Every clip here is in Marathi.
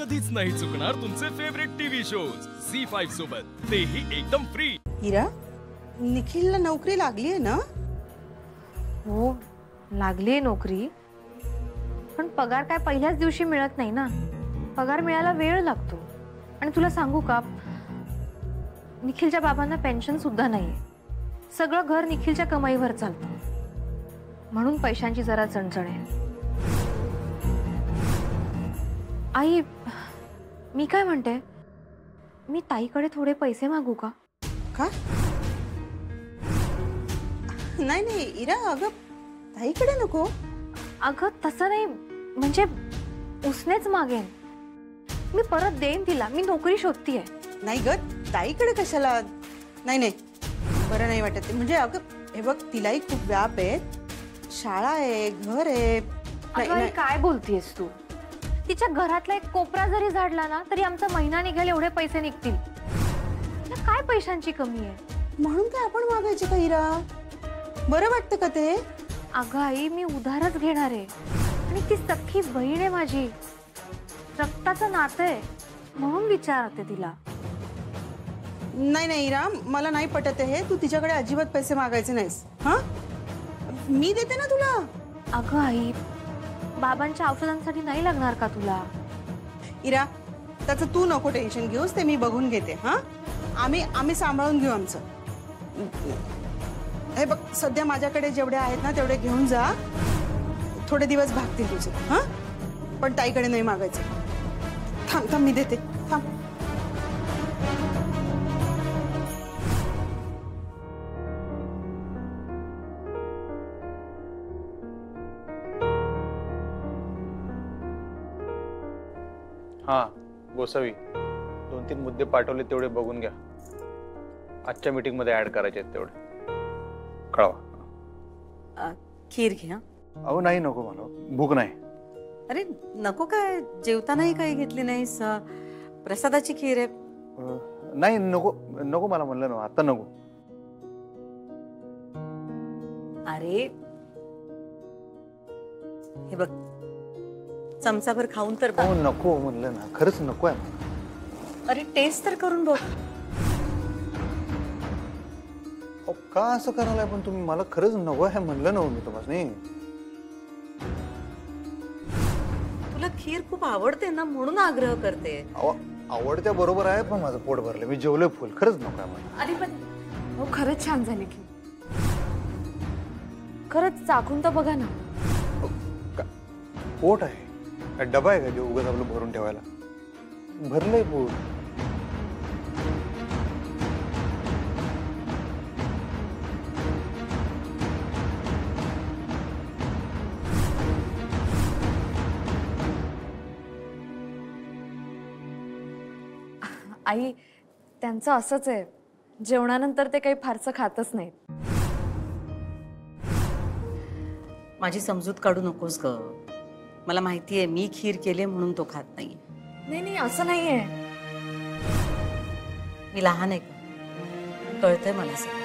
कधीच नाही चुकणार तुमचे फेवरेट टीव्ही शोज झी5 सोबत, तेही एकदम फ्री। हिरा, निखिलला नोकरी लागली आहे ना? हो, लागली आहे नोकरी, पण पगार काय पहिल्याच दिवशी मिळत नाही ना। पगार मिळायला वेळ लागतो। आणि तुला सांगू का, निखिलच्या बाबांना पेन्शन सुद्धा नाहीये। सगळं घर निखिलच्या कमाईवर चालतं, म्हणून पैशांची जरा चणचण आहे। आई, मी काय म्हणते, मी ताईकडे थोडे पैसे मागू का? का? नाही नाही इरा, अगं ताईकडे नको। अगं तसं नाही, म्हणजे उसनेच मागेन, मी परत देईन तिला। मी नोकरी शोधतीये। नाही ग, ताईकडे कशाला? नाही नाही, बरं नाही वाटत ते। म्हणजे अगं हे बघ, तिलाही खूप व्याप आहे, शाळा आहे, घर आहे। अगं काय बोलतेस तू? तिच्या घरातला एक कोपरा जरी झाडला ना तरी आमचा महिना निघेल एवढे पैसे निघतील। तिला काय पैशांची कमी आहे? म्हणून काय आपण मागायचे का हिरा? बरं वाटतं का ते? अगं आई, मी उधारच घेणार आहे, आणि ती सख्खी बहीण आहे माझी, रक्ताचं नातं आहे, म्हणून विचारते तिला। नाही नाही इरा, मला नाही पटत हे। तू तिच्याकडे अजिबात पैसे मागायचे नाहीस। हा, मी देते ना तुला। अगं आई, बाबांच्या औषधांसाठी नाही लागणार का तुला? इरा, त्याचं तू नको टेन्शन घेऊस, ते मी बघून घेते। हा, आम्ही सांभाळून घेऊ आमचं। हे बघ, सध्या माझ्याकडे जेवढे आहेत ना तेवढे घेऊन जा, थोडे दिवस भागतील तुझे। हा, पण ताईकडे नाही मागायचं। थांब थांब, मी देते, थांब। हाँ गोसावी, 2-3 मुद्दे पाठवले, तेवढे बघून घ्या। आजच्या मीटिंग मध्ये ऍड करायचे आहेत, तेवढे कळवा। खीर घ्या। अहो नाही, नको, मला भूक नाही। अरे नको काय, जेवतानाही काही घेतली नाहीस? प्रसादाची खीर आहे। नाही नको नको, मला म्हणलं ना आता नको। अरे हे बघ, चमचाभर खाऊन तर बघ। नको म्हणलं ना, खरंच नको आहे मला। अरे टेस्ट तर करून बघ। का असं करायला पण तुम्ही? मला खरंच नको आहे म्हणलं ना मी तुम्हाला। तुला खीर खूप आवडते ना, म्हणून आग्रह करते। आवडत्या बरोबर आहे, पण माझं पोट भरलं, मी जेवलोय फुल, खरंच नको आहे मला। अरे पण हो, खरंच छान झाली की, खरंच चाखून तर बघा ना। पोट आहे काय, डबा आहे का जे उगाच आपलं भरून ठेवायला? भरलंय पोट। आई, त्यांचं असंच आहे, जेवणानंतर ते काही फारसं खातच नाहीत। माझी समजूत काढू नकोस ग, मला माहितीये मी खीर केले म्हणून तो खात नाही। नाही नाही, असं नाहीये। मी लहान आहे, कळतंय मला सगळं,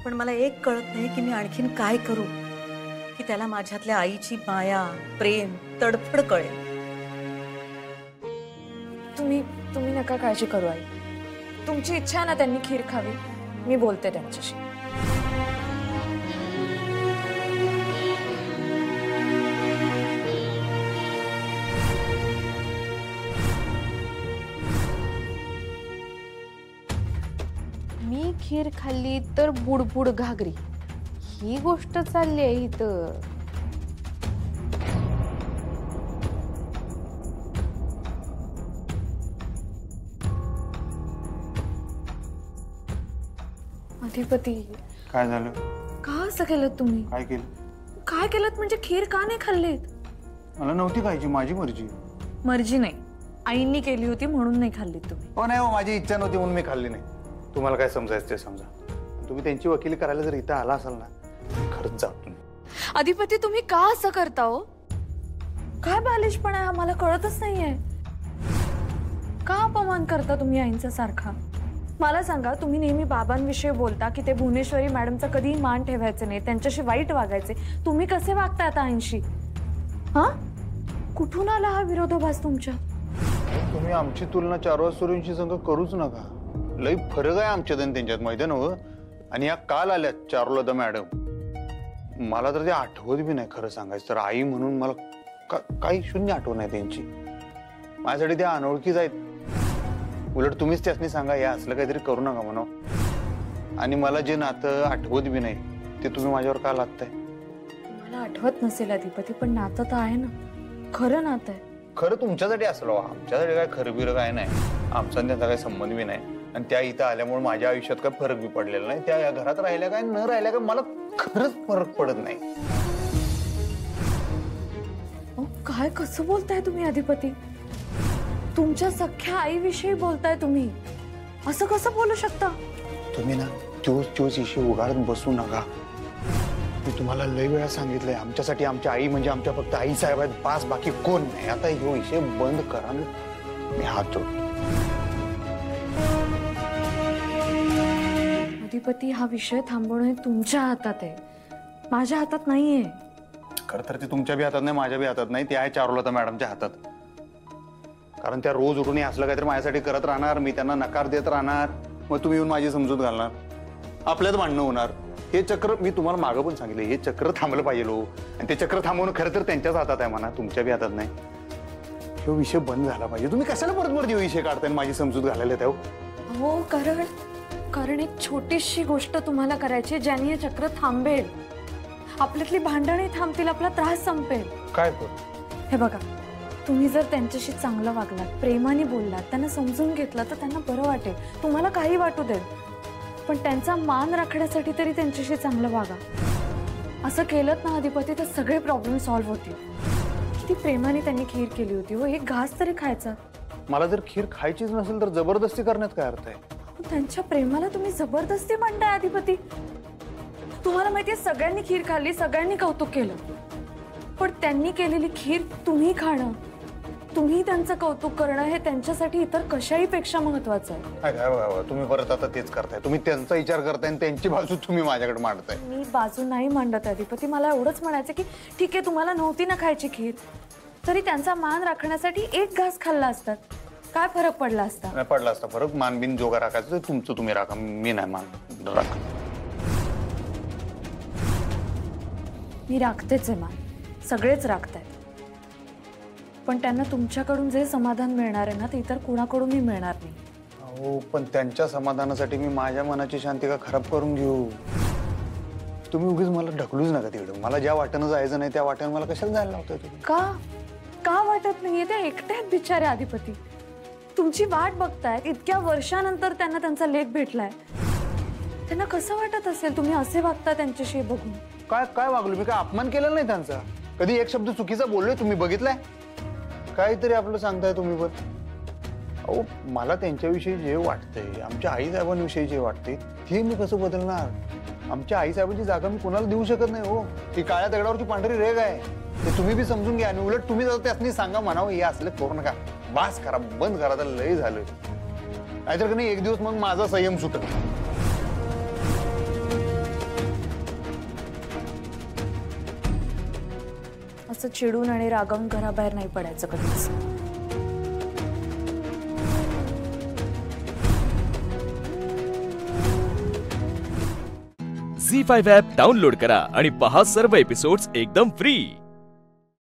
पण मला एक कळत नाही की मी आणखीन काय करू की त्याला माझ्यातल्या आईची माया, प्रेम, तडफड कळेल। तुम्ही नका काळजी करू आई, तुमची इच्छा आहे ना त्यांनी खीर खावी, मी बोलते त्यांच्याशी। मी खीर खाल्ली तर बुडबुड घागरी, ही गोष्ट चालली आहे इथं। अधिपती, काय झालं? का असं केलं तुम्ही? काय केलं? काय केलं म्हणजे खीर का नाही खाल्लीत? मला नव्हती खायची, माझी मर्जी। मर्जी नाही, आईंनी केली होती म्हणून नाही खाल्लीत तुम्ही। हो नाही, माझी इच्छा नव्हती म्हणून मी खाल्ली नाही। तुम्हाला काय समजायचं ते समजा। तुम्ही त्यांची वकिली करायला जर इथं आला असाल ना, खरंच जा तुम्ही। अधिपती, तुम्ही का असं करता हो? काय बालिशपणा आहे, आम्हाला कळतच नाहीये। का अपमान करता तुम्ही आईंचा सारखा? मला सांगा, तुम्ही नेहमी बाबांविषयी बोलता की ते भुवनेश्वरी मॅडमचा कधीही मान ठेवायचे नाही, त्यांच्याशी वाईट वागायचे, तुम्ही कसे वागता आता आईंशी? हा, कुठून आला हा विरोधाभास तुमच्या? तुम्ही आमची तुलना चारवा सुरूंशी संग करूच नका. लई फरक आहे आमच्यात आणि त्यांच्यात, माहिती आहे ना. आणि या काल आल्यात चारुलता मॅडम. मला तर ते आठवत बी नाही खरं सांगायचं तर. आई म्हणून मला काही शून्य आठवण आहे त्यांची. माझ्यासाठी त्या अनोळखीच आहेत. उलट तुम्हीच त्यासनी सांगा हे असलं काहीतरी करू नका म्हणा. आणि मला जे नातं आठवत बी नाही ते तुम्ही माझ्यावर का लादताय? मला आठवत नसेल अधिपती, पण नातं तर आहे ना, खरं नातं आहे. खरं तुमच्यासाठी असलं, आमच्यासाठी काय खरं बिरं काय नाही. आमचा त्यांचा काही संबंध बी नाही. आणि त्या इथं आल्यामुळे माझ्या आयुष्यात काय फरक बी पडलेला नाही. त्या या घरात राहिल्या काय न राहिल्या काय मला खरंच फरक पडत नाही. काय कसं बोलताय तुम्ही अधिपती? तुमच्या सख्या आईविषयी बोलताय तुम्ही, असं कसं बोलू शकता तुम्ही? ना तोच इशे उगाडत बसू नका. मी तुम्हाला लय वेळा सांगितलंय आमच्यासाठी आमच्या आई म्हणजे आमच्या फक्त आई साहेब आहेत, पास बाकी कोण नाही. आता ह्यो विषय बंद करा. मी हात जोडतो. अधिपती, हा विषय थांबवणं हे तुमच्या हातात आहे, माझ्या हातात नाहीये. खरं तर ते तुमच्या बी हातात नाही, माझ्या बी हातात नाही. ते आहे चारुलता मॅडमच्या हातात. कारण त्या रोज उठून असलं काहीतरी माझ्यासाठी करत राहणार. मी त्यांना नकार देत राहणार. मग तुम्ही येऊन माझी समजूत घालणार. आपल्यात भांडणं होणार. हे चक्र मी तुम्हाला मागं पण सांगितलं, हे चक्र थांबलं पाहिजे. आणि ते चक्र थांबवणं खरं तर त्यांच्याच हातात आहे म्हणा, तुमच्या बी हातात नाही. तो विषय बंद झाला पाहिजे. तुम्ही कशाला परत विषय काढताय माझी समजूत घालायला त्या? हो, कारण एक छोटीशी गोष्ट तुम्हाला करायची ज्याने हे चक्र थांबेल. आपल्यातली भांडणही थांबतील, आपला त्रास संपेल. काय करू? हे बघा, तुम्ही जर त्यांच्याशी चांगलं वागलात, प्रेमाने बोललात, त्यांना समजून घेतलं तर त्यांना बरं वाटेल. तुम्हाला काही वाटू दे, पण त्यांचा मान राखण्यासाठी तरी त्यांच्याशी चांगलं वागा. असं केलं ना अधिपती तर सगळे प्रॉब्लेम सॉल्व्ह होतील. किती प्रेमाने त्यांनी खीर केली होती हो, एक घास तरी खायचा. मला जर खीर खायचीच नसेल तर जबरदस्ती करण्यात काय अर्थ आहे? त्यांच्या प्रेमाला तुम्ही जबरदस्ती म्हणताय अधिपती? तुम्हाला माहितीये सगळ्यांनी खीर खाल्ली, सगळ्यांनी कौतुक केलं, पण त्यांनी केलेली खीर तुम्ही खाणं, तुम्ही त्यांचं कौतुक करणं हे त्यांच्यासाठी इतर कशाही पेक्षा महत्वाचं आहे. तुम्ही परत आता तेच करताय. तुम्ही त्यांचा विचार करताय आणि त्यांची बाजू तुम्ही माझ्याकडे मांडताय. मी बाजू नाही मांडत अधिपती. मला एवढंच म्हणायचं की ठीक आहे, तुम्हाला नव्हती ना खायची खीर, तरी त्यांचा मान राखण्यासाठी एक घास खाल्ला असतात, काय फरक पडला असता? नाही पडला असता फरक. मानबिन जोगा राखायचं तुमचं तुम्ही राखा, मी नाही मान राखा. मी राखतेच आहे मान, सगळेच राखतायत, पण त्यांना तुमच्याकडून जे समाधान मिळणार आहे ना ते इतर कुणाकडूनही मिळणार नाही. हो, पण त्यांच्या समाधानासाठी मी माझ्या मनाची शांती का खराब करून घेऊ? तुम्ही उगीच मला ढकलूच नका तिकडे. मला ज्या वाटेनं जायचं नाही त्या वाटेनं मला कशाला जायला लावताय तुम्ही? का वाटत नाहीये? त्या एकट्याच बिचारे अधिपती तुमची वाट बघतायत. इतक्या वर्षानंतर त्यांना त्यांचा लेख भेटलाय. त्यांना कसं वाटत असेल तुम्ही असे वागता त्यांच्याशी बघून? काय वागलो मी? काय अपमान केलेला नाही त्यांचा? कधी एक शब्द चुकीचा बोललोय तुम्ही बघितलाय? काहीतरी आपलं सांगताय तुम्ही पण. अहो, मला त्यांच्याविषयी जे वाटतंय, आमच्या आई साहेबांविषयी जे वाटतंय ते मी कसं बदलणार? आमच्या आई साहेबांची जागा मी कोणाला देऊ शकत नाही हो. ती काळ्या दगडावरची पांढरी रेग आहे, ते तुम्ही बी समजून घ्या. आणि उलट तुम्ही जर त्यासनी सांगा म्हणावं हे असलं करू नका, बास करा, बंद करा, तर लय झालं. नाहीतर का नाही एक दिवस मग माझा संयम सुटत. असं चिडून आणि रागावून घराबाहेर नाही पडायचं कधीच. झी5 ॲप डाउनलोड करा आणि पहा सर्व एपिसोड्स एकदम फ्री.